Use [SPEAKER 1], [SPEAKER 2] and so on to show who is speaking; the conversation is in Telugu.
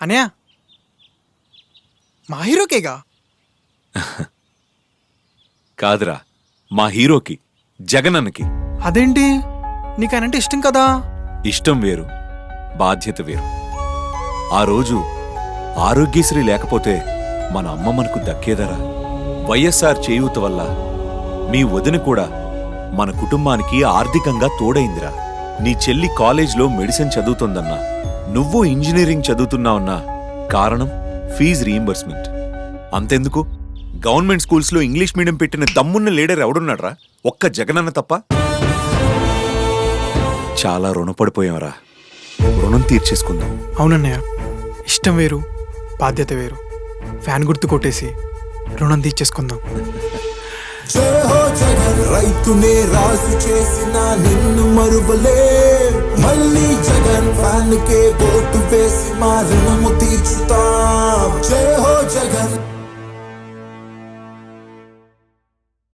[SPEAKER 1] అనయా మా హీరోకేగా.
[SPEAKER 2] కాదురా, మా హీరోకి, జగనన్నకి.
[SPEAKER 1] అదేంటి, నీకనంటే ఇష్టం కదా.
[SPEAKER 2] ఇష్టం వేరు, బాధ్యత వేరు. ఆ రోజు ఆరోగ్యశ్రీ లేకపోతే మన అమ్మ మనకు దక్కేదరా? వైఎస్ఆర్ చేయూత వల్ల మీ వదిన కూడా మన కుటుంబానికి ఆర్థికంగా తోడైందిరా. నీ చెల్లి కాలేజ్లో మెడిసిన్ చదువుతోందన్నా, నువ్వు ఇంజనీరింగ్ చదువుతున్నావన్నా కారణం ఫీజు రీయింబర్స్మెంట్. అంతెందుకు, గవర్నమెంట్ స్కూల్స్లో ఇంగ్లీష్ మీడియం పెట్టిన దమ్మున్న లీడర్ ఎవడున్నాడ్రా? ఒక్క జగనన్న తప్ప. చాలా రుణపడిపోయాంరా, రుణం తీర్చేసుకుందాం.
[SPEAKER 1] అవునన్నయ్య, ఇష్టం వేరు, బాధ్యత వేరు. ఫ్యాన్ గుర్తు కొట్టేసి రుణం తీర్చేసుకుందాం.
[SPEAKER 3] రైతునే రాజు చేసిన నిన్ను మరువలే, మళ్ళీ జగన్ ఫ్యాన్ కే ఓటు వేసి మారు